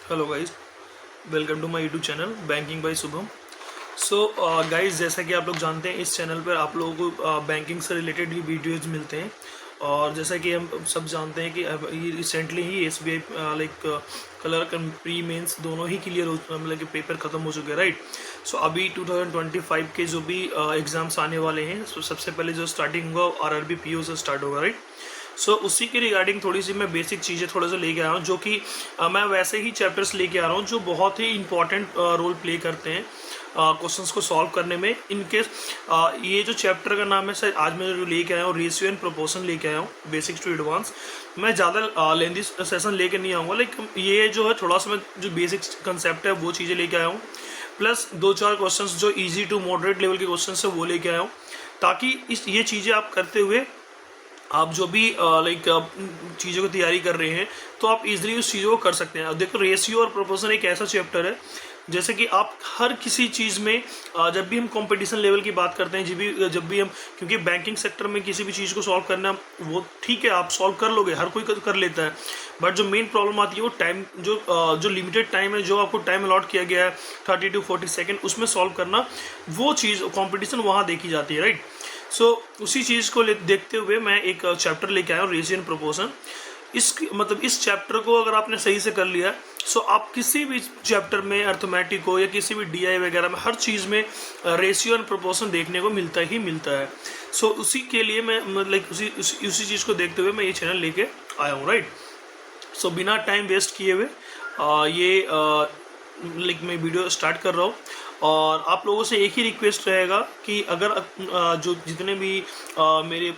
Hello guys, welcome to my YouTube channel banking by Shubham. So guys, जैसा कि आप लोग जानते हैं, इस चैनल पर आप लोगों को बैंकिंग से रिलेटेड ही वीडियोज मिलते हैं। और जैसा कि हम सब जानते हैं कि रिसेंटली ही SBI clerk and pre mains दोनों ही क्लियर हो, मतलब कि पेपर खत्म हो चुके हैं, राइट। सो अभी 2025 के जो भी एग्ज़ाम्स आने वाले हैं, so सबसे पहले जो स्टार्टिंग होगा RRB PO से स्टार्ट होगा, राइट। उसी के रिगार्डिंग थोड़ी सी मैं बेसिक चीज़ें थोड़ा सा लेके आ रहा हूँ, जो कि मैं वैसे ही चैप्टर्स लेके आ रहा हूँ जो बहुत ही इंपॉर्टेंट रोल प्ले करते हैं क्वेश्चंस को सॉल्व करने में। इनकेस ये जो चैप्टर का नाम है सर, आज मैं जो लेके आया हूँ रेशियो एंड प्रोपोर्शन लेके आया हूँ, बेसिक्स टू एडवांस। मैं ज़्यादा लेंथी सेशन लेके नहीं आऊँगा, लाइक ये जो है थोड़ा सा मैं जो बेसिक कंसेप्ट है वो चीज़ें लेके आया हूँ, प्लस 2-4 क्वेश्चंस जो ईजी टू मॉडरेट लेवल के क्वेश्चन है वो लेके आया हूँ, ताकि ये चीज़ें आप करते हुए आप जो भी चीज़ों की तैयारी कर रहे हैं तो आप इजीली उस चीज़ों को कर सकते हैं। अब देखो, रेशियो और प्रोपोर्शन एक ऐसा चैप्टर है जैसे कि आप हर किसी चीज़ में जब भी हम कंपटीशन लेवल की बात करते हैं, जब भी हम, क्योंकि बैंकिंग सेक्टर में किसी भी चीज़ को सॉल्व करना, वो ठीक है आप सॉल्व कर लोगे, हर कोई कर लेता है। बट जो मेन प्रॉब्लम आती है वो टाइम, जो लिमिटेड टाइम है, जो आपको टाइम अलॉट किया गया है 30 to 40 सेकेंड, उसमें सॉल्व करना, वो चीज़ कॉम्पिटिशन वहाँ देखी जाती है, राइट। उसी चीज़ को देखते हुए मैं एक चैप्टर लेके आया हूँ, रेशियो एंड प्रोपोर्शन। इस चैप्टर को अगर आपने सही से कर लिया, आप किसी भी चैप्टर में, अर्थमेटिक हो या किसी भी DI वगैरह में, हर चीज़ में रेशियो एंड प्रोपोर्शन देखने को मिलता ही मिलता है। उसी के लिए मैं मतलब उसी चीज़ को देखते हुए मैं ये चैनल लेके आया हूँ, राइट। बिना टाइम वेस्ट किए हुए मैं वीडियो स्टार्ट कर रहा हूँ। और आप लोगों से एक ही रिक्वेस्ट रहेगा कि अगर जो जितने भी मेरे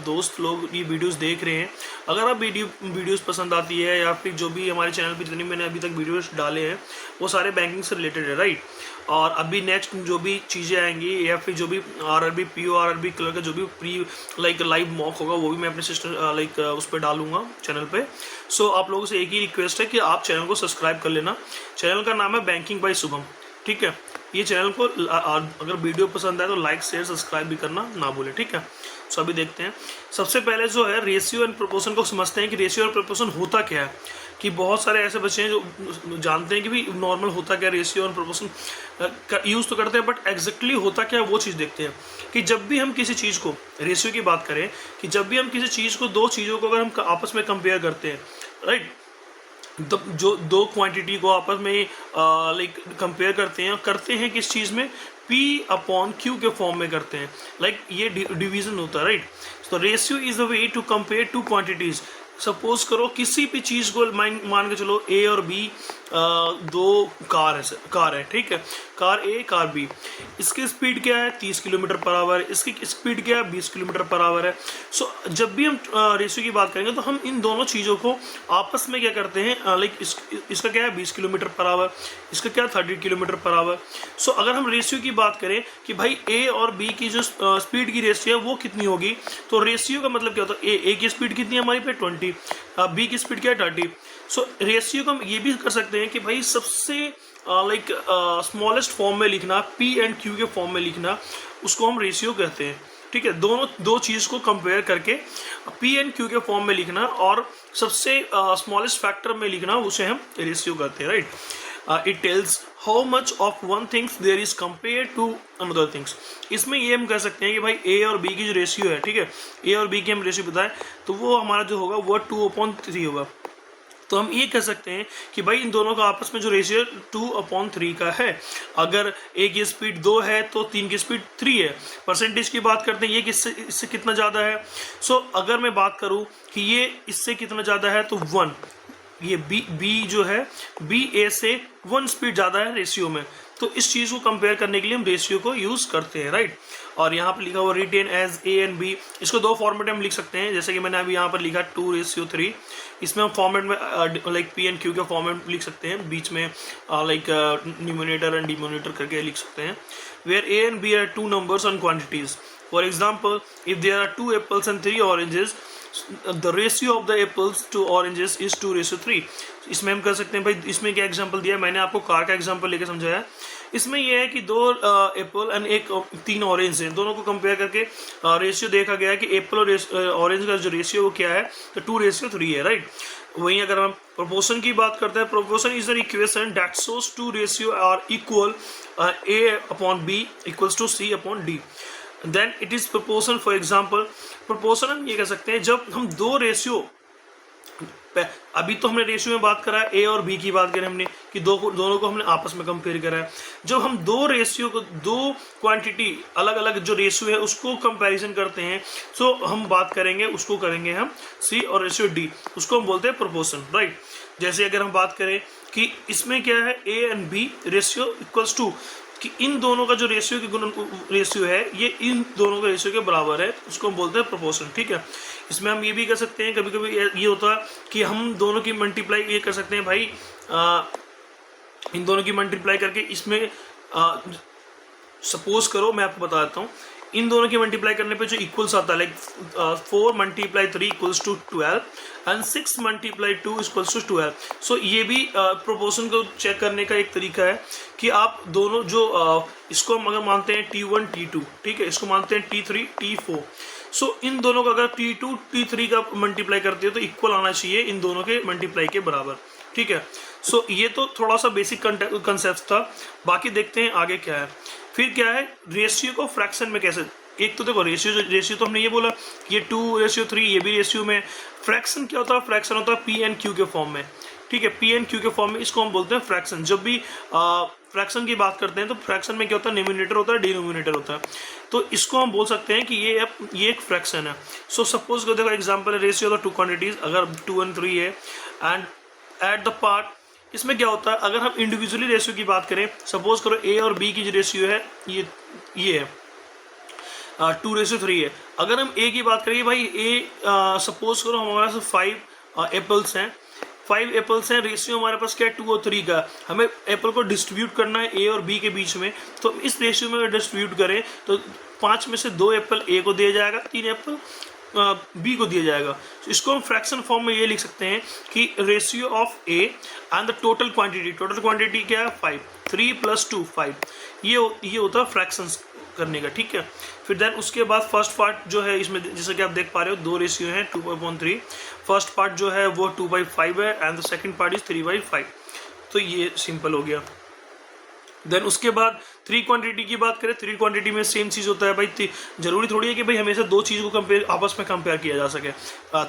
दोस्त लोग ये वीडियोस देख रहे हैं, अगर आप वीडियोस पसंद आती है, या फिर जो भी हमारे चैनल पे जितनी मैंने अभी तक वीडियोस डाले हैं वो सारे बैंकिंग से रिलेटेड है, राइट। और अभी नेक्स्ट जो भी चीज़ें आएंगी, या फिर जो भी RRB PO RRB क्लर्क का जो भी लाइव मॉक होगा, वो भी मैं अपने सिस्टम उस पर डालूंगा चैनल पे। आप लोगों से एक ही रिक्वेस्ट है कि आप चैनल को सब्सक्राइब कर लेना। चैनल का नाम है बैंकिंग बाय शुभम, ठीक है। ये चैनल को अगर वीडियो पसंद आए तो लाइक शेयर सब्सक्राइब भी करना ना भूलें, ठीक है। अभी देखते हैं। सबसे पहले जो है रेशियो एंड प्रोपोर्शन को समझते हैं कि रेशियो और प्रोपोर्शन होता क्या है। कि बहुत सारे ऐसे बच्चे हैं जो जानते हैं कि भी नॉर्मल होता क्या, रेशियो और प्रोपोर्शन यूज़ तो करते हैं, बट एग्जैक्टली होता क्या वो चीज़ देखते हैं। कि जब भी हम किसी चीज़ को, रेशियो की बात करें, कि जब भी हम किसी चीज़ को, दो चीज़ों को अगर हम आपस में कंपेयर करते हैं, राइट, जो दो क्वांटिटी को आपस में कंपेयर करते हैं किस चीज़ में, P/Q के फॉर्म में करते हैं। ये डिवीजन होता है, right. Ratio is a way to compare two quantities. Suppose करो किसी भी चीज़ को मान के चलो A और B, दो कार है, ठीक है। कार A कार B, इसकी स्पीड क्या है 30 किलोमीटर पर आवर, इसकी स्पीड क्या है 20 किलोमीटर पर आवर है। जब भी हम रेशियो की बात करेंगे तो हम इन दोनों चीज़ों को आपस में क्या करते हैं, इसका क्या है 20 किलोमीटर पर आवर, इसका क्या 30 किलोमीटर पर आवर। अगर हम रेशियो की बात करें कि भाई A और B की जो स्पीड की रेशियो है वो कितनी होगी, तो रेशियो का मतलब क्या होता है, A की स्पीड कितनी है हमारी पे 20, B की स्पीड क्या है 30। रेशियो को हम ये भी कर सकते हैं कि भाई सबसे स्मॉलेस्ट फॉर्म में लिखना, P&Q के फॉर्म में लिखना, उसको हम रेशियो कहते हैं, ठीक है। दो चीज़ को कंपेयर करके P&Q के फॉर्म में लिखना और सबसे स्मॉलेस्ट फैक्टर में लिखना, उसे हम रेशियो कहते हैं, right. It tells how much of one things there is compare to another things. इसमें ये हम कह सकते हैं कि भाई A और B की जो रेशियो है, ठीक है, A और B की हम रेशियो बताएं तो वो हमारा जो होगा वो 2/3 होगा। तो हम ये कह सकते हैं कि भाई इन दोनों का आपस में जो रेशियो 2/3 का है। अगर A की स्पीड 2 है तो 3 की स्पीड 3 है। परसेंटेज की बात करते हैं, ये इससे कितना ज़्यादा है। अगर मैं बात करूँ कि ये इससे कितना ज़्यादा है तो 1, ये B जो है B A से 1 स्पीड ज़्यादा है रेशियो में। तो इस चीज़ को कंपेयर करने के लिए हम रेशियो को यूज़ करते हैं, राइट। और यहाँ पर लिखा हुआ written as A and B, इसको दो फॉर्मेट में हम लिख सकते हैं, जैसे कि मैंने अभी यहाँ पर लिखा 2:3। इसमें हम फॉर्मेट में P&Q के फॉर्मेट लिख सकते हैं, बीच में न्यूमिनेटर एंड डिनोमिनेटर करके लिख सकते हैं। Where A and B are two numbers and quantities. For example, if there are 2 apples and 3 oranges, the ratio of the apples to oranges is 2:3। इसमें हम कर सकते हैं भाई, इसमें क्या एग्जांपल दिया है, मैंने आपको कार का एग्जांपल लेके समझाया इसमें यह है कि 2 एप्पल एंड 3 ऑरेंज हैं, दोनों को कंपेयर करके रेशियो देखा गया है कि एप्पल और ऑरेंज का जो रेशियो वो क्या है, तो 2:3 है, राइट। वहीं अगर हम प्रोपोर्शन की बात करते हैं, proportion is an equation that shows 2 ratio are equal, A/B equals to C/D, then it is proportion. For example proportion हम ये कह सकते हैं जब हम 2 रेशियो, अभी तो हमने रेशियो में बात करा है, ए और बी की बात करें हमने कि दोनों को हमने आपस में कंपेयर करा है। जब हम 2 रेशियो को, 2 क्वांटिटी अलग अलग जो रेशियो है उसको कंपैरिजन करते हैं, सो हम बात करेंगे, उसको करेंगे हम सी और रेशियो डी, उसको हम बोलते हैं प्रोपोर्शन, राइट। जैसे अगर हम बात करें कि इसमें क्या है, A and B ratio equals to, कि इन दोनों का जो रेशियो है ये इन दोनों के रेशियो के बराबर है, उसको हम बोलते हैं प्रोपोर्शन, ठीक है। इसमें हम ये भी कर सकते हैं, कभी कभी ये होता है कि हम दोनों की मल्टीप्लाई ये कर सकते हैं भाई, इन दोनों की मल्टीप्लाई करके इसमें सपोज करो, मैं आपको बता देता हूँ, इन दोनों की मल्टीप्लाई करने पे जो इक्वल्स आता है, like 4 × 3 equals to 12 and 6 × 2 equals to 12। So ये भी प्रोपोर्शन को चेक करने का एक तरीका है कि आप दोनों जो इसको हम अगर मानते हैं T1 T2, ठीक है, इसको मानते हैं T3 T4, सो इन दोनों का अगर T2 T3 का मल्टीप्लाई करते हो तो इक्वल आना चाहिए इन दोनों के मल्टीप्लाई के बराबर, ठीक है। सो ये तो थोड़ा सा बेसिक कंसेप्ट था, बाकी देखते हैं आगे क्या है। फिर क्या है, रेशियो को फ्रैक्शन में कैसे, एक तो देखो रेशियो तो हमने ये बोला कि ये 2:3, ये भी रेशियो में। फ्रैक्शन क्या होता है, फ्रैक्शन होता है P एंड Q के फॉर्म में, ठीक है, P एंड Q के फॉर्म में, इसको हम बोलते हैं फ्रैक्शन। जब भी फ्रैक्शन की बात करते हैं तो फ्रैक्शन में क्या होता है, न्यूमिनेटर होता है, डिनोमिनेटर होता है, तो इसको हम बोल सकते हैं कि ये एक फ्रैक्शन है। सो सपोज को देखो एग्जाम्पल है, रेशियो ऑफ 2 क्वांटिटीज, अगर 2 and 3 है, एंड एट द पार्ट, इसमें क्या होता है, अगर हम इंडिविजुअली रेशियो की बात करें, सपोज करो ए और बी की जो रेशियो है ये है 2:3 है। अगर हम ए की बात करें, भाई ए सपोज करो हमारे पास 5 एप्पल्स हैं, 5 एप्पल्स हैं, रेशियो हमारे पास क्या है 2 और 3 का, हमें एप्पल को डिस्ट्रीब्यूट करना है ए और बी के बीच में, तो इस रेशियो में डिस्ट्रीब्यूट करें तो 5 में से 2 एप्पल ए को दिया जाएगा, 3 एप्पल बी को दिया जाएगा। तो इसको हम फ्रैक्शन फॉर्म में ये लिख सकते हैं कि ratio of A and the total quantity क्या है 5, 3 + 2 5, ये होता है फ्रैक्शंस करने का, ठीक है। फिर देन उसके बाद फर्स्ट पार्ट जो है इसमें, जैसे कि आप देख पा रहे हो 2 रेशियो हैं 2/3, फर्स्ट पार्ट जो है वो 2/5 है and the second part is 3/5, तो ये सिंपल हो गया। देन उसके बाद 3 क्वांटिटी की बात करें, 3 क्वांटिटी में सेम चीज़ होता है भाई, जरूरी थोड़ी है कि भाई हमेशा 2 चीज़ों को आपस में कंपेयर किया जा सके,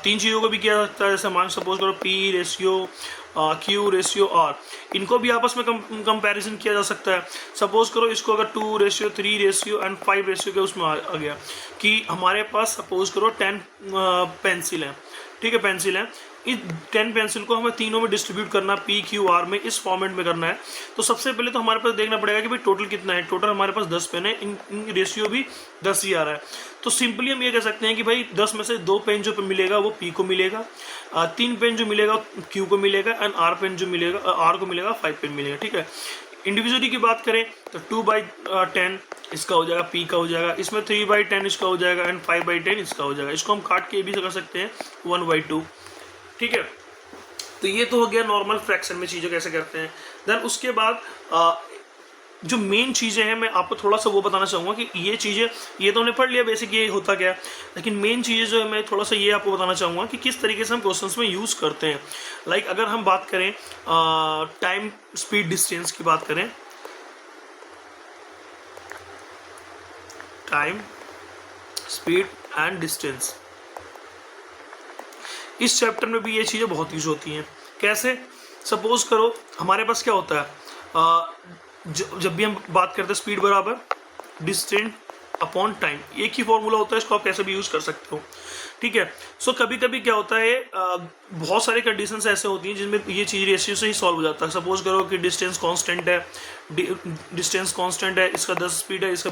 3 चीज़ों को भी किया जा सकता है। जैसे मान सपोज करो P ratio Q ratio R, इनको भी आपस में कंपैरिजन किया जा सकता है। सपोज करो इसको अगर 2:3 रेशियो एंड 5 रेशियो के उसमें आ गया कि हमारे पास सपोज करो 10 पेंसिल हैं, ठीक है, पेंसिल हैं, इस 10 पेंसिल को हमें तीनों में डिस्ट्रीब्यूट करना, P Q R में इस फॉर्मेट में करना है। तो सबसे पहले तो हमारे पास देखना पड़ेगा कि भाई टोटल कितना है, टोटल हमारे पास 10 पेन है, इन रेशियो भी 10 ही आ रहा है। तो सिंपली हम ये कह सकते हैं कि भाई 10 में से 2 पेन जो मिलेगा वो P को मिलेगा, 3 पेन जो मिलेगा Q को मिलेगा, एंड R पेन जो मिलेगा R को मिलेगा, 5 पेन मिलेगा, ठीक है। इंडिविजुअली की बात करें तो 2/10 इसका हो जाएगा, P का हो जाएगा, इसमें 3/10 इसका हो जाएगा, एंड 5/10 इसका हो जाएगा। इसको हम काट के भी कर सकते हैं 1/2, ठीक है। तो ये तो हो गया नॉर्मल फ्रैक्शन में चीज़ें कैसे करते हैं। देन उसके बाद जो मेन चीज़ें हैं, मैं आपको थोड़ा सा वो बताना चाहूँगा कि ये चीज़ें, ये तो हमने पढ़ लिया बेसिक ये होता क्या है, लेकिन मेन चीज़ें जो है मैं थोड़ा सा ये आपको बताना चाहूँगा कि किस तरीके से हम क्वेश्चंस में यूज़ करते हैं। लाइक अगर हम बात करें टाइम स्पीड डिस्टेंस की बात करें, टाइम स्पीड एंड डिस्टेंस, इस चैप्टर में भी ये चीज़ें बहुत यूज होती हैं। कैसे, सपोज करो हमारे पास क्या होता है, जब भी हम बात करते हैं स्पीड बराबर डिस्टेंस अपॉन टाइम, एक ही फॉर्मूला होता है, इसको आप कैसे भी यूज़ कर सकते हो, ठीक है। सो कभी कभी क्या होता है, बहुत सारे कंडीशंस ऐसे होती हैं जिनमें ये चीज़ रेशियो से ही सॉल्व हो जाता है। सपोज करो कि डिस्टेंस कांस्टेंट है, इसका 10 स्पीड है, इसका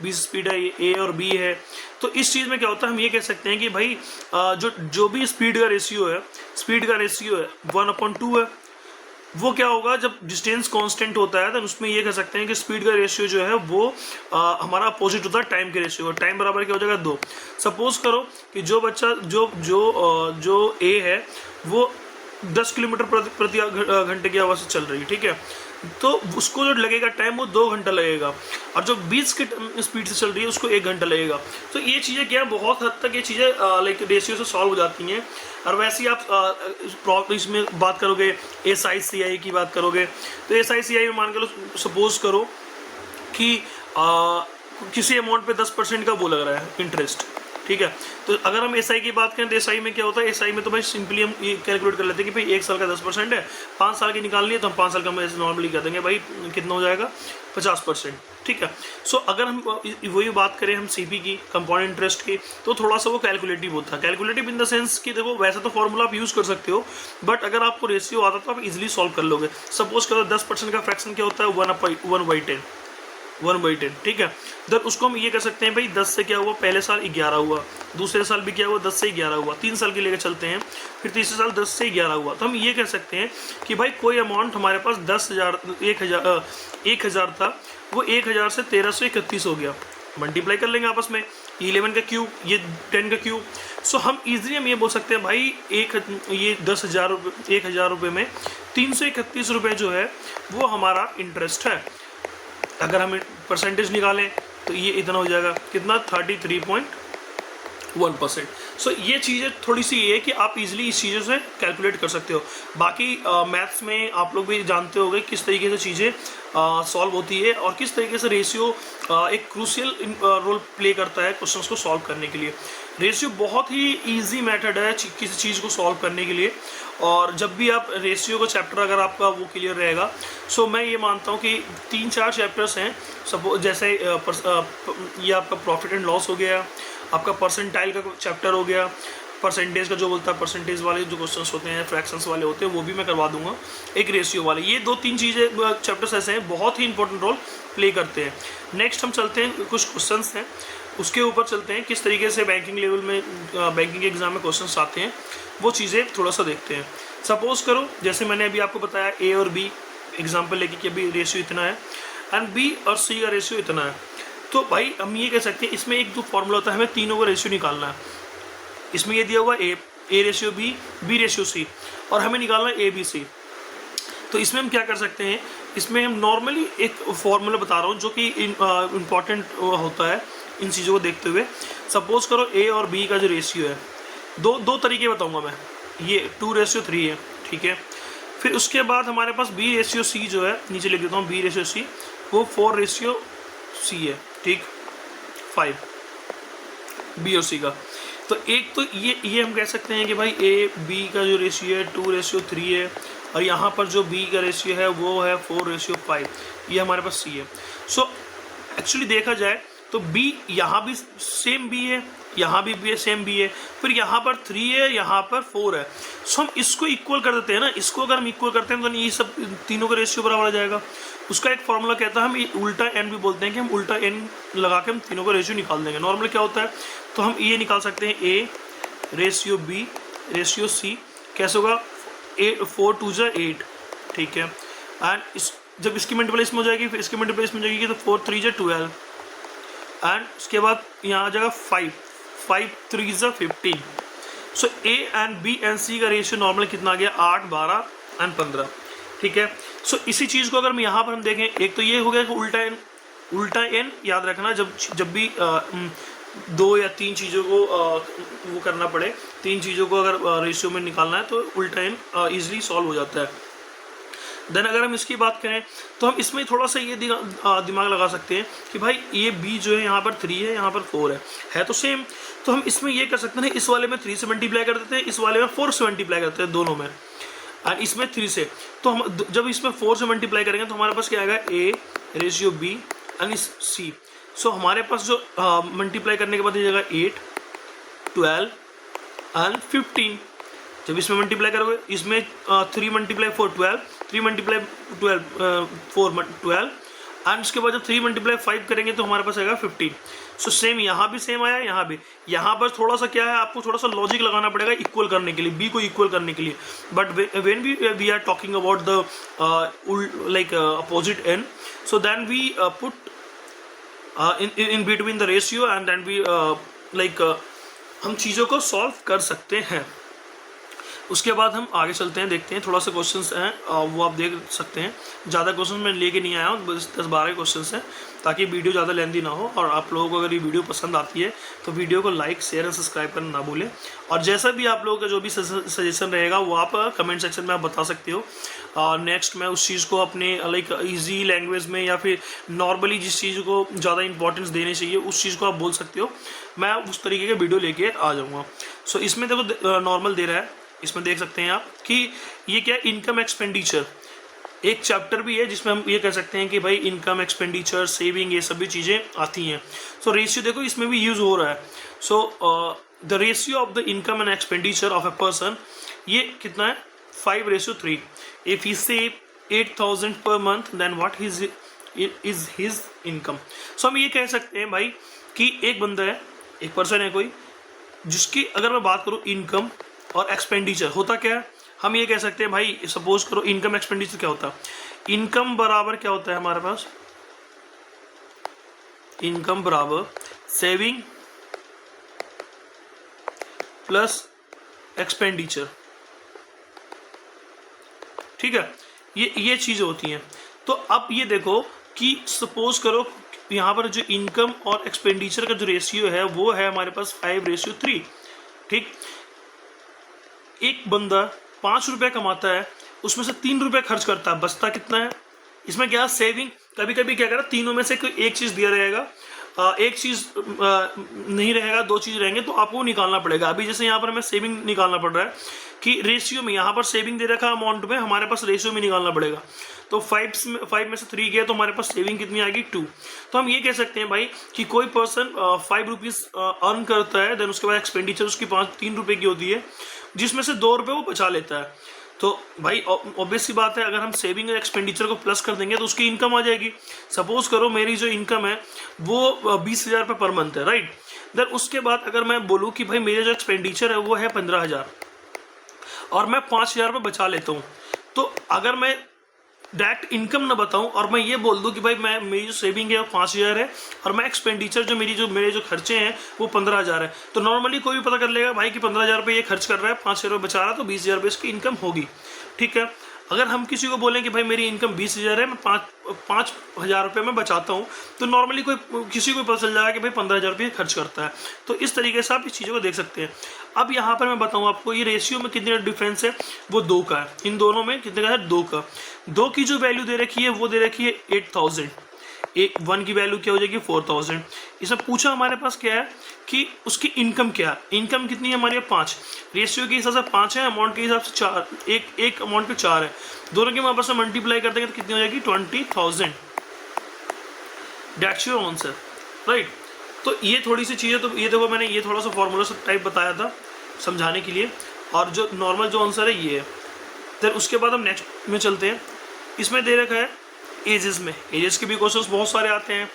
20 स्पीड है, ये A और B है। तो इस चीज़ में क्या होता है, हम ये कह सकते हैं कि भाई जो भी स्पीड का रेशियो है 1/2 है, वो क्या होगा जब डिस्टेंस कांस्टेंट होता है, तो उसमें ये कह सकते हैं कि स्पीड का रेशियो जो है वो हमारा अपोजिट होता है टाइम के रेशियो का। टाइम बराबर क्या हो जाएगा 2। सपोज करो कि जो बच्चा जो A है वो 10 किलोमीटर प्रति घंटे की आवाज़ से चल रही है, ठीक है, तो उसको जो लगेगा टाइम वो 2 घंटा लगेगा, और जो 20 की स्पीड से चल रही है उसको 1 घंटा लगेगा। तो ये चीज़ें क्या है, बहुत हद तक ये चीज़ें लाइक रेशियो से सॉल्व हो जाती हैं। और वैसे ही आप इसमें बात करोगे SICI की बात करोगे, तो SICI में मान के लो, सपोज करो कि किसी अमाउंट पे 10% का वो लग रहा है इंटरेस्ट, ठीक है। तो अगर हम SI की बात करें तो SI में क्या होता है, SI में तो भाई सिंपली हम ये कैलकुलेट कर लेते हैं कि भाई 1 साल का 10% है, 5 साल की निकालनी है तो हम 5 साल का हम ऐसे नॉर्मली कर देंगे भाई, कितना हो जाएगा 50%, ठीक है। सो अगर हम वही बात करें हम CP की, कंपाउंड इंटरेस्ट की, तो थोड़ा सा वो कैलकुलेटिव होता है। कैलकुलेटिव इन द सेंस कि देखो वैसे तो फॉर्मूला आप यूज़ कर सकते हो, बट अगर आपको रेशियो आता तो आप इजीली सॉल्व कर लोगे। सपोज करो 10% का फ्रैक्शन क्या होता है, 1/10, ठीक है। तो उसको हम ये कर सकते हैं भाई 10 से क्या हुआ, पहले साल 11 हुआ, दूसरे साल भी क्या हुआ 10 से 11 हुआ, 3 साल के लेकर चलते हैं, फिर तीसरे साल 10 से 11 हुआ। तो हम ये कह सकते हैं कि भाई कोई अमाउंट हमारे पास 1,000 था, वो 1,000 से 1,331 हो गया। मल्टीप्लाई कर लेंगे आपस में, 11 का क्यूब, ये 10 का क्यूब। सो हम इजीली हम ये बोल सकते हैं भाई ये 1,000 रुपये में 331 रुपये जो है वो हमारा इंटरेस्ट है। अगर हम परसेंटेज निकालें तो ये इतना हो जाएगा, कितना 33.1%। सो ये चीज़ें थोड़ी सी ये है कि आप इजीली इस चीज़ों से कैलकुलेट कर सकते हो। बाकी मैथ्स में आप लोग भी जानते होंगे किस तरीके से चीज़ें सॉल्व होती है और किस तरीके से रेशियो एक क्रूशियल रोल प्ले करता है क्वेश्चंस को सॉल्व करने के लिए। रेशियो बहुत ही इजी मेथड है किसी चीज़ को सॉल्व करने के लिए, और जब भी आप रेशियो का चैप्टर अगर आपका वो क्लियर रहेगा, सो मैं ये मानता हूँ कि 3-4 चैप्टर्स हैं। सपोज जैसे ये आपका प्रॉफिट एंड लॉस हो गया, आपका परसेंटाइल का चैप्टर हो गया, परसेंटेज का जो बोलता है, परसेंटेज वाले जो क्वेश्चंस होते हैं, फ्रैक्शंस वाले होते हैं, वो भी मैं करवा दूंगा, एक रेशियो वाले। ये 2-3 चीज़ें चैप्टर्स ऐसे हैं बहुत ही इंपॉर्टेंट रोल प्ले करते हैं। नेक्स्ट हम चलते हैं, कुछ क्वेश्चंस हैं उसके ऊपर चलते हैं, किस तरीके से बैंकिंग लेवल में बैंकिंग एग्जाम में क्वेश्चंस आते हैं, वो चीज़ें थोड़ा सा देखते हैं। सपोज करो जैसे मैंने अभी आपको बताया A और B एग्जाम्पल लेके कि अभी रेशियो इतना है एंड B और C का रेशियो इतना है, तो भाई हम ये कह सकते हैं इसमें एक जो फॉर्मूला होता है, हमें तीनों का रेशियो निकालना है। इसमें ये दिया हुआ A ratio B ratio C, और हमें निकालना है ABC। तो इसमें हम क्या कर सकते हैं, इसमें हम नॉर्मली एक फॉर्मूला बता रहा हूँ जो कि इम्पॉर्टेंट होता है इन चीज़ों को देखते हुए। सपोज करो A और B का जो रेशियो है, दो तरीके बताऊंगा मैं, ये 2:3 है, ठीक है। फिर उसके बाद हमारे पास B रेशियो C जो है, नीचे लिख देता हूँ B रेशियो C, वो 4:C है, ठीक, 5 B और C का। तो एक तो ये हम कह सकते हैं कि भाई A B का जो रेशियो है 2:3 है, और यहाँ पर जो B का रेशियो है वो है 4:5, ये हमारे पास C है। सो एक्चुअली देखा जाए तो B यहाँ भी सेम B है, यहाँ भी B सेम B है, फिर यहाँ पर 3 है, यहाँ पर 4 है। सो हम इसको इक्वल कर देते हैं ना, इसको अगर हम इक्वल करते हैं तो ये सब तीनों का रेशियो बराबर आ जाएगा। उसका एक फॉर्मूला कहता है, हम उल्टा n भी बोलते हैं कि हम उल्टा n लगा के हम तीनों का रेशियो निकाल देंगे। नॉर्मली क्या होता है, तो हम ये निकाल सकते हैं A ratio B ratio C, कैसे होगा 4×2 = 8, ठीक है। एंड जब इसकी मल्टीप्लाई में हो जाएगी, फिर इसकी मल्टीप्लाई में हो जाएगी तो 4×3 = 12, एंड उसके बाद यहाँ आ जाएगा 5×3 = 15। सो A and B and C का रेशियो नॉर्मल कितना आ गया 8, 12 एंड 15, ठीक है। सो इसी चीज़ को अगर हम यहाँ पर हम देखें, एक तो ये हो गया कि उल्टा n याद रखना, जब भी 2 या 3 चीज़ों को वो करना पड़े, 3 चीज़ों को अगर रेशियो में निकालना है तो उल्टा n ईजिली सॉल्व हो जाता है। देन अगर हम इसकी बात करें तो हम इसमें थोड़ा सा ये दिमाग लगा सकते हैं कि भाई ये B जो है यहाँ पर 3 है, यहाँ पर 4 है तो सेम। तो हम इसमें ये कर सकते हैं, इस वाले में 3 से मल्टीप्लाई कर देते हैं, इस वाले में 4 से मल्टीप्लाई करते हैं, दोनों में, और इसमें 3 से। तो हम जब इसमें 4 से मल्टीप्लाई करेंगे तो हमारे पास क्या आएगा A ratio B and C। सो हमारे पास जो मल्टीप्लाई करने के बाद ये जाएगा 8, 12 एंड 15। जब इसमें मल्टीप्लाई करोगे, इसमें 3 × 4 12, 3 × 12 4 12, एंड उसके बाद जब 3 × 5 करेंगे तो हमारे पास आएगा 15। सो सेम यहाँ भी सेम आया, यहाँ भी। यहाँ पर थोड़ा सा क्या है, आपको थोड़ा सा लॉजिक लगाना पड़ेगा इक्वल करने के लिए, B को इक्वल करने के लिए। But when we are talking about the like opposite n, so then we put in between the ratio and then we like हम चीज़ों को सॉल्व कर सकते हैं। उसके बाद हम आगे चलते हैं, देखते हैं थोड़ा सा क्वेश्चंस हैं वो आप देख सकते हैं। ज़्यादा क्वेश्चन मैं लेके नहीं आया हूँ, बस 10-12 क्वेश्चंस हैं ताकि वीडियो ज़्यादा लेंथी ना हो। और आप लोगों को अगर ये वीडियो पसंद आती है तो वीडियो को लाइक, शेयर एंड सब्सक्राइब करना ना भूलें। और जैसा भी आप लोगों का जो भी सजेशन रहेगा वो आप कमेंट सेक्शन में आप बता सकते हो। नेक्स्ट मैं उस चीज़ को अपने लाइक ईजी लैंग्वेज में या फिर नॉर्मली जिस चीज़ को ज़्यादा इंपॉर्टेंस देनी चाहिए उस चीज़ को आप बोल सकते हो, मैं उस तरीके के वीडियो लेके आ जाऊँगा। सो इसमें देखो नॉर्मल दे रहा है, इसमें देख सकते हैं आप कि ये क्या इनकम एक्सपेंडिचर एक चैप्टर भी है जिसमें हम ये कह सकते हैं कि भाई इनकम एक्सपेंडिचर सेविंग ये सभी चीज़ें आती हैं। सो रेशियो देखो इसमें भी यूज़ हो रहा है। So the ratio of the income and expenditure of a person, ये कितना है 5:3। If he save 8,000 per month then what is his income. So हम ये कह सकते हैं भाई कि एक बंदा है, एक पर्सन है कोई, जिसकी अगर मैं बात करूँ इनकम और एक्सपेंडिचर होता क्या है, हम ये कह सकते हैं भाई सपोज करो इनकम एक्सपेंडिचर क्या होता है। इनकम बराबर क्या होता है हमारे पास, इनकम बराबर सेविंग प्लस एक्सपेंडिचर, ठीक है, ये चीज़ें होती हैं। तो अब ये देखो कि सपोज करो यहाँ पर जो इनकम और एक्सपेंडिचर का जो रेशियो है वो है हमारे पास 5:3, ठीक। एक बंदा 5 रुपये कमाता है, उसमें से 3 रुपये खर्च करता है, बचता कितना है। इसमें क्या सेविंग, कभी कभी क्या करा तीनों में से कोई एक चीज़ दिया रहेगा, एक चीज़ नहीं रहेगा, 2 चीज़ रहेंगे तो आपको निकालना पड़ेगा। अभी जैसे यहाँ पर हमें सेविंग निकालना पड़ रहा है कि रेशियो में यहाँ पर सेविंग दे रखा अमाउंट में, हमारे पास रेशियो में निकालना पड़ेगा। तो 5 में से 3 गया तो हमारे पास सेविंग कितनी आएगी 2। तो हम ये कह सकते हैं भाई कि कोई पर्सन 5 रुपीज़ अर्न करता है, देन उसके बाद एक्सपेंडिचर उसकी 3 रुपये की होती है, जिसमें से 2 रुपये वो बचा लेता है। तो भाई ऑब्वियस सी बात है, अगर हम सेविंग और एक्सपेंडिचर को प्लस कर देंगे तो उसकी इनकम आ जाएगी। सपोज करो मेरी जो इनकम है वो 20,000 रुपये पर मंथ है, राइट। देन उसके बाद अगर मैं बोलूँ कि भाई मेरे जो एक्सपेंडिचर है वो है 15,000 और मैं 5,000 रुपये बचा लेता हूँ, तो अगर मैं डायरेक्ट इनकम ना बताऊं और मैं ये बोल दूं कि भाई मैं मेरी जो सेविंग है वो 5,000 है और मैं एक्सपेंडिचर जो मेरे जो खर्चे हैं वो 15,000 है, तो नॉर्मली कोई भी पता कर लेगा भाई कि 15,000 रुपये ये खर्च कर रहा है, 5,000 रुपये बचा रहा है, तो 20,000 रुपये इसकी इनकम होगी, ठीक है। अगर हम किसी को बोलें कि भाई मेरी इनकम 20,000 है, मैं 5,000 रुपये में बचाता हूँ, तो नॉर्मली किसी को पता चल जाएगा कि भाई 15,000 रुपये खर्च करता है। तो इस तरीके से आप इस चीज़ों को देख सकते हैं। अब यहाँ पर मैं बताऊँ आपको ये रेशियो में कितने डिफरेंस है, वो 2 का है। इन दोनों में कितने का है, 2 का। 2 की जो वैल्यू दे रखी है वो दे रखी है 8,000, 1 की वैल्यू क्या हो जाएगी 4,000। इसमें पूछा हमारे पास क्या है कि उसकी इनकम क्या है, इनकम कितनी है हमारे 5, रेशियो के हिसाब से 5 है, अमाउंट के हिसाब से 4, एक अमाउंट पे 4 है, दोनों के हमारे पास मल्टीप्लाई कर देंगे तो कितनी हो जाएगी 20,000। That's your answer, right. तो ये थोड़ी सी चीज़ें, तो ये देखो मैंने ये थोड़ा सा फॉर्मूला टाइप बताया था समझाने के लिए, और जो नॉर्मल जो आंसर है ये है। फिर उसके बाद हम नेक्स्ट में चलते हैं। इसमें दे रखा है एजेस में, एजेस के भी क्वेश्चंस बहुत सारे आते हैं,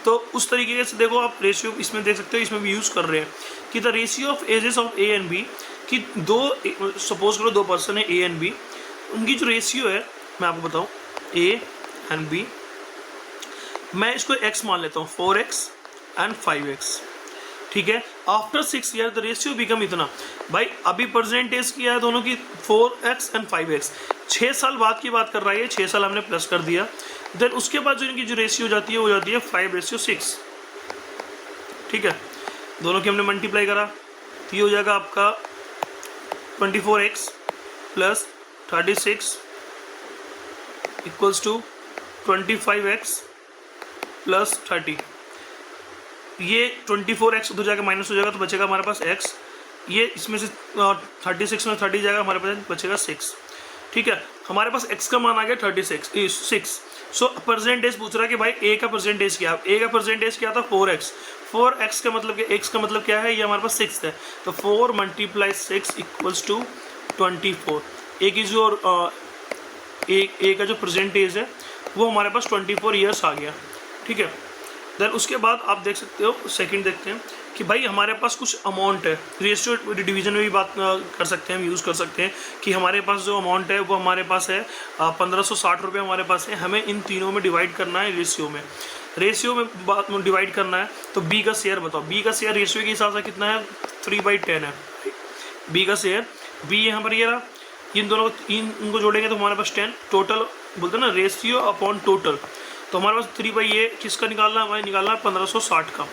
तो उस तरीके से देखो आप रेशियो इसमें देख सकते हो, इसमें भी यूज़ कर रहे हैं कि the ratio of ages of A and B, कि सपोज करो 2 पर्सन है ए एंड बी, उनकी जो रेशियो है मैं आपको बताऊँ ए एंड बी, मैं इसको x मान लेता हूँ 4x एंड 5x, ठीक है। After 6 year the ratio become इतना, भाई अभी परसेंटेज किया है दोनों की 4x एंड 5x, 6 साल बाद की बात कर रहा है, 6 साल हमने प्लस कर दिया। देन उसके बाद जो इनकी जो रेशियो हो जाती है वो जाती है 5:6, ठीक है। दोनों की हमने मल्टीप्लाई करा तो ये हो जाएगा आपका 24x plus 36 equals to 25x plus 30। ये 24x उधर जाकर माइनस हो जाएगा तो बचेगा हमारे पास x, ये इसमें से 36 में 30 जाएगा, हमारे पास बचेगा 6, ठीक है। हमारे पास x का मान आ गया 6। सो परसेंटेज पूछ रहा है कि भाई a का परसेंटेज क्या है, a का परसेंटेज क्या था 4x का मतलब क्या, x का मतलब क्या है, ये हमारे पास 6 है, तो 4 × 6 इक्वल्स टू 24। a की जो a का जो परसेंटेज है वो हमारे पास 24 ईयर्स आ गया, ठीक है। देन उसके बाद आप देख सकते हो, सेकंड देखते हैं कि भाई हमारे पास कुछ अमाउंट है, रेशियो डिवीजन में भी बात कर सकते हैं, हम यूज़ कर सकते हैं कि हमारे पास जो अमाउंट है वो हमारे पास है 1560 रुपये हमारे पास है, हमें इन तीनों में डिवाइड करना है, रेशियो में डिवाइड करना है। तो b का शेयर बताओ, b का शेयर रेशियो के हिसाब से कितना है 3/10 है, b का शेयर बी यहाँ पर ये रहा, इन दोनों इनको जोड़ेंगे तो हमारे पास 10 टोटल बोलते हैं ना रेशियो अपॉन टोटल। तो हमारे पास 3/a किसका निकालना है, हमारे निकालना है 1560 का।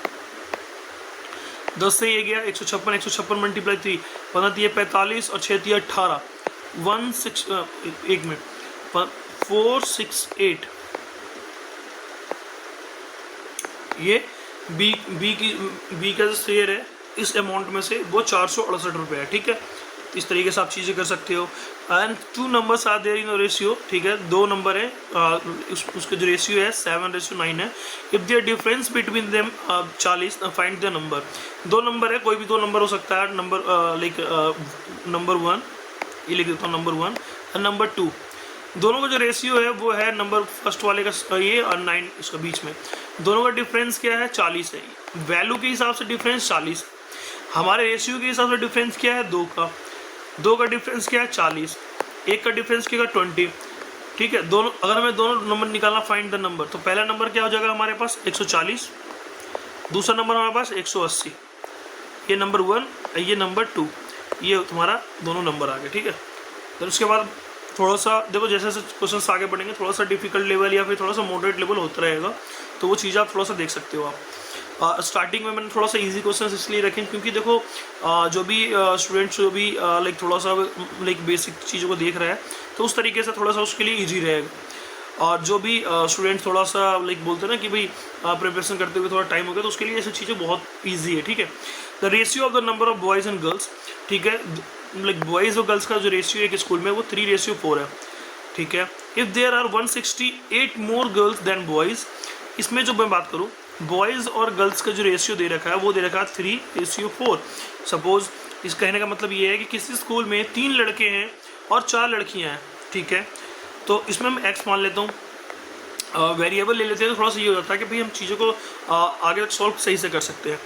10 से ये गया 156, 156 मल्टीप्लाई 3 15 45 और 6 18 एक मिनट 468 ये बी का जो शेयर है इस अमाउंट में से वो 468 रुपये है। ठीक है, इस तरीके से आप चीज़ें कर सकते हो। And 2 numbers are there in ratio. ठीक है, 2 नंबर है, उसका जो रेशियो है 7:9 है। If there difference between them 40 find the number. 2 number है, कोई भी 2 नंबर हो सकता है। नंबर लाइक नंबर 1 ये लिख देता हूँ, नंबर 1 और नंबर 2 दोनों का जो रेशियो है वो है नंबर फर्स्ट वाले का ये और 9 इसका बीच में। दोनों का डिफरेंस क्या है, 40 है। वैल्यू के हिसाब से डिफरेंस 40। हमारे रेशियो के हिसाब से डिफरेंस क्या है, 2 का डिफरेंस क्या है 40, 1 का डिफरेंस क्या है 20। ठीक है, दोनों अगर हमें दोनों नंबर निकालना फाइंड द नंबर, तो पहला नंबर क्या हो जाएगा हमारे पास 140, दूसरा नंबर हमारे पास 180। ये नंबर 1, ये नंबर 2, ये तुम्हारा दोनों नंबर आ गए। ठीक है, तो उसके बाद थोड़ा सा देखो जैसे जैसे क्वेश्चन आगे बढ़ेंगे थोड़ा सा डिफिकल्ट लेवल या फिर थोड़ा सा मॉडरेट लेवल होता रहेगा, तो वो चीज़ आप थोड़ा सा देख सकते हो आप। स्टार्टिंग में मैंने थोड़ा सा इजी क्वेश्चंस इसलिए रखे क्योंकि देखो जो भी स्टूडेंट्स जो भी लाइक थोड़ा सा लाइक बेसिक चीज़ों को देख रहा है तो उस तरीके से थोड़ा सा उसके लिए इजी रहेगा। और जो भी स्टूडेंट थोड़ा सा लाइक बोलते हैं ना कि भाई प्रिपरेशन करते हुए थोड़ा टाइम हो गया, तो उसके लिए ऐसी चीज़ें बहुत ईजी है। ठीक है, the ratio of the number of boys and girls. ठीक है, लाइक बॉयज़ और गर्ल्स का जो रेशियो है एक स्कूल में वो 3:4 है। ठीक है, if there are 168 more girls than boys. इसमें जो मैं बात करूँ बॉयज़ और गर्ल्स का जो रेशियो दे रखा है वो दे रखा है 3:4। सपोज इस कहने का मतलब ये है कि किसी स्कूल में 3 लड़के हैं और 4 लड़कियां हैं। ठीक है, तो इसमें मैं एक्स मान लेता हूँ, वेरिएबल ले लेते हैं तो थोड़ा सा ये हो जाता है कि भाई हम चीज़ों को आगे तक सॉल्व सही से कर सकते हैं।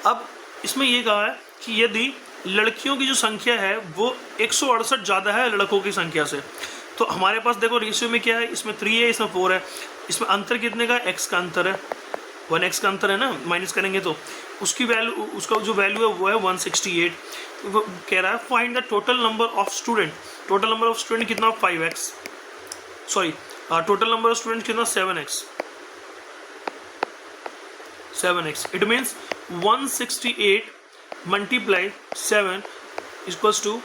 अब इसमें ये कहा है कि यदि लड़कियों की जो संख्या है वो 168 ज़्यादा है लड़कों की संख्या से, तो हमारे पास देखो रेशियो में क्या है, इसमें 3 है, इसमें 4 है। इसमें अंतर कितने का, x का अंतर है, 1x का अंतर है ना, माइनस करेंगे तो उसकी वैल्यू, उसका जो वैल्यू है वो है 168। वो कह रहा है find the total number of student. Total number of student कितना, 5x, sorry total number of student कितना 7x। It means 168 multiply 7 equals to,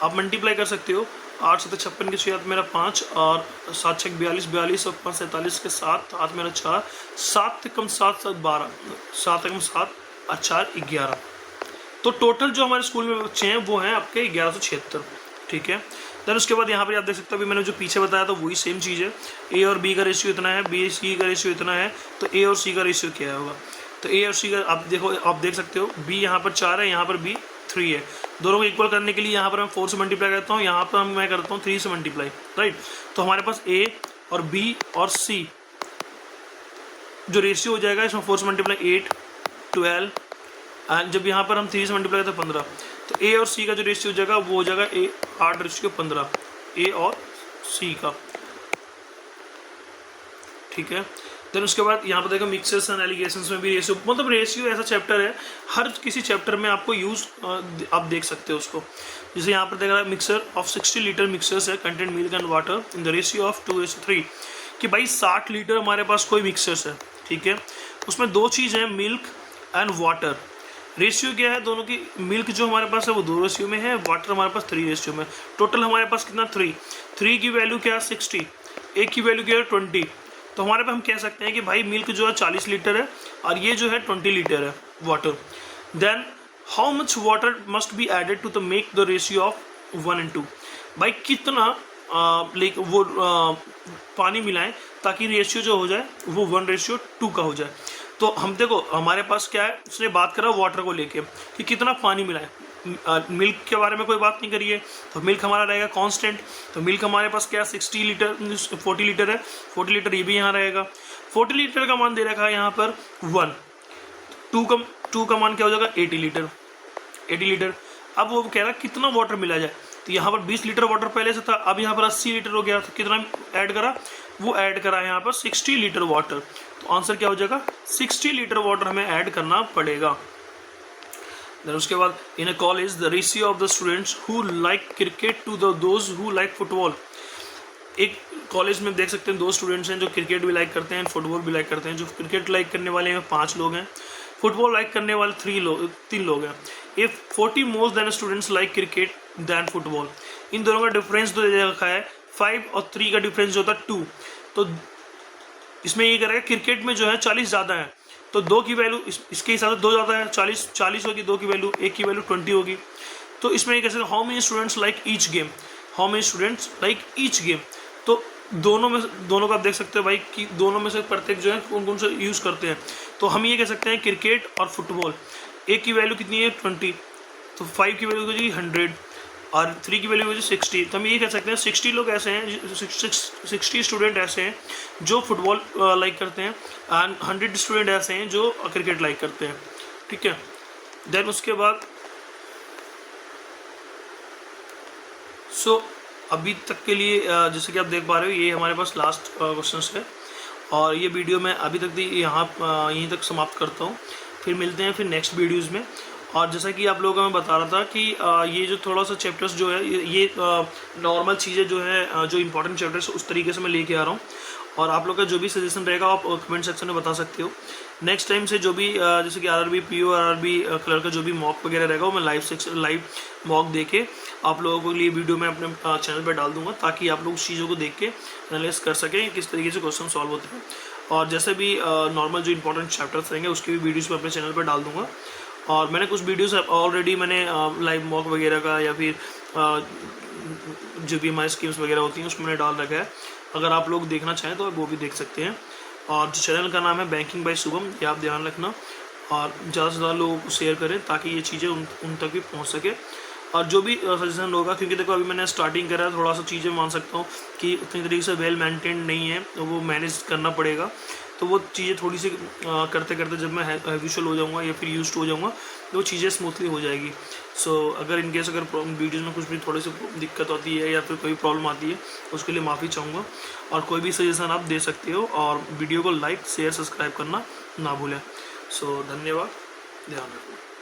आप मल्टीप्लाई कर सकते हो 8 से 56 की 6 मेरा 5 और 7 6 42 42 और 5 47 के 7 हाथ मेरा 4 7 कम 7 7 12 7 कम 7 और 4 11। तो टोटल जो हमारे स्कूल में बच्चे हैं वो हैं आपके 1176। ठीक है, देन उसके बाद यहाँ पर आप देख सकते हो अभी मैंने जो पीछे बताया था वही सेम चीज़ है। ए और बी का रेशियो इतना है, बी सी का रेशियो इतना है, तो ए और सी का रेशियो क्या होगा। तो ए और सी का आप देखो, आप देख सकते हो बी यहाँ पर 4 है, यहाँ पर बी 3 है। दोनों को इक्वल करने के लिए यहाँ पर मैं 4 से मल्टीप्लाई करता हूँ, यहाँ पर मैं करता हूँ 3 से मल्टीप्लाई, राइट। तो हमारे पास ए और बी और सी जो रेशियो हो जाएगा इसमें 4 से मल्टीप्लाई 8 12 एंड जब यहाँ पर हम 3 से मल्टीप्लाई करते हैं 15। तो ए और सी का जो रेशियो हो जाएगा वो हो जाएगा 8:15 ए और सी का। ठीक है, देन उसके बाद यहाँ पर देखो मिक्सर्स एंड एलिगेशंस में भी रेशियो, मतलब रेशियो ऐसा चैप्टर है हर किसी चैप्टर में आपको यूज़ आप देख सकते हो उसको। जैसे यहाँ पर देख रहा है मिक्सर ऑफ 60 लीटर मिक्सर्स है content milk and water in the ratio of 2:3 कि भाई 60 लीटर हमारे पास कोई मिक्सर्स है। ठीक है, उसमें 2 चीज़ है मिल्क एंड वाटर। रेशियो क्या है दोनों की, मिल्क जो हमारे पास है वो 2 रेशियो में है, वाटर हमारे पास 3 रेशियो में। टोटल हमारे पास कितना 3 की वैल्यू क्या है 60, एक की वैल्यू क्या है 20। तो हमारे पास हम कह सकते हैं कि भाई मिल्क जो है 40 लीटर है और ये जो है 20 लीटर है water. Then how much water must be added to the make the ratio of 1:2। भाई कितना लाइक वो पानी मिलाएं ताकि रेशियो जो हो जाए वो 1:2 का हो जाए। तो हम देखो हमारे पास क्या है, उसने बात करा वाटर को लेके कि कितना पानी मिलाएं। मिल्क के बारे में कोई बात नहीं करी है, तो मिल्क हमारा रहेगा कांस्टेंट। तो मिल्क हमारे पास क्या 60 लीटर 40 लीटर है, 40 लीटर ये भी यहाँ रहेगा। 40 लीटर का मान दे रखा है यहाँ पर 1, 2 का मान क्या हो जाएगा 80 लीटर। अब वो कह रहा है कितना वाटर मिला जाए, तो यहाँ पर 20 लीटर वाटर पहले से था, अब यहाँ पर 80 लीटर हो गया। तो कितना ऐड करा, वो ऐड करा यहाँ पर 60 लीटर वाटर। तो आंसर क्या हो जाएगा 60 लीटर वाटर हमें ऐड करना पड़ेगा। देन उसके बाद in a college the ratio of the students who like cricket to the those who like football. एक कॉलेज में देख सकते हैं 2 स्टूडेंट्स हैं जो क्रिकेट भी लाइक करते हैं, फुटबॉल भी लाइक करते हैं। जो क्रिकेट लाइक करने वाले हैं 5 लोग हैं, फुटबॉल लाइक करने वाले 3 लोग हैं। If 40 more than students like cricket than football, इन दोनों का डिफरेंस तो दे रखा है 5 और 3 का डिफरेंस जो होता है 2। तो इसमें ये करेगा क्रिकेट में जो है 40 ज़्यादा है, तो 2 की वैल्यू इसके हिसाब से 2 ज़्यादा है, 40 होगी, 2 की वैल्यू, 1 की वैल्यू 20 होगी। तो इसमें ये कैसे how many students like each game, how many students like each game. तो दोनों का आप देख सकते हो भाई कि दोनों में से प्रत्येक जो है कौन कौन से यूज़ करते हैं। तो हम ये कह सकते हैं क्रिकेट और फुटबॉल, 1 की वैल्यू कितनी है 20, तो 5 की वैल्यू हो जाएगी 100 और 3 की वैल्यू हो जाएगी 60। तो हम ये कह सकते हैं 60 लोग ऐसे हैं, 60 स्टूडेंट ऐसे हैं जो फुटबॉल लाइक करते हैं एंड 100 स्टूडेंट ऐसे हैं जो क्रिकेट लाइक करते हैं। ठीक है, देन उसके बाद अभी तक के लिए जैसे कि आप देख पा रहे हो ये हमारे पास लास्ट क्वेश्चन है और ये वीडियो मैं अभी तक यहाँ यहीं तक समाप्त करता हूँ। फिर मिलते हैं फिर नेक्स्ट वीडियोज़ में। और जैसा कि आप लोगों को मैं बता रहा था कि ये जो थोड़ा सा चैप्टर्स जो है ये नॉर्मल चीज़ें जो है जो इंपॉर्टेंट चैप्टर्स उस तरीके से मैं लेके आ रहा हूँ और आप लोग का जो भी सजेशन रहेगा आप कमेंट सेक्शन में बता सकते हो। नेक्स्ट टाइम से जो भी जैसे कि आरआरबी पीओ आरआरबी क्लर्क का जो भी मॉक वगैरह रहेगा वो मैं लाइव मॉक देके आप लोगों के लिए वीडियो में अपने चैनल पर डाल दूंगा ताकि आप लोग उस चीज़ों को देख के एनालाइज कर सकें किस तरीके से क्वेश्चन सॉल्व होते हैं। और जैसे भी नॉर्मल जो इंपॉर्टेंट चैप्टर्स रहेंगे उसके भी वीडियोज़ मैं अपने चैनल पर डाल दूँगा। और मैंने कुछ वीडियोस ऑलरेडी मैंने लाइव मॉक वगैरह का या फिर जो भी हमारी स्कीम्स वगैरह होती हैं उसमें मैंने डाल रखा है। अगर आप लोग देखना चाहें तो वो भी देख सकते हैं। और जो चैनल का नाम है बैंकिंग बाय शुभम, ये आप ध्यान रखना और ज़्यादा से ज़्यादा लोगों को शेयर करें ताकि ये चीज़ें उन तक भी पहुँच सके। और जो भी सजेशन होगा, क्योंकि देखो अभी मैंने स्टार्टिंग करा है, थोड़ा सा चीज़ें मान सकता हूँ कि उतनी तरीके से वेल मेंटेन नहीं है तो वो मैनेज करना पड़ेगा। तो वो चीज़ें थोड़ी सी करते करते जब मैं हैबिचुअल हो जाऊँगा या फिर यूज्ड हो जाऊँगा तो वो चीज़ें स्मूथली हो जाएगी। अगर इनकेस अगर वीडियोज़ में कुछ भी थोड़ी सी दिक्कत होती है या फिर कोई प्रॉब्लम आती है उसके लिए माफ़ी चाहूँगा। और कोई भी सजेशन आप दे सकते हो और वीडियो को लाइक शेयर सब्सक्राइब करना ना भूलें। धन्यवाद, ध्यान रखो।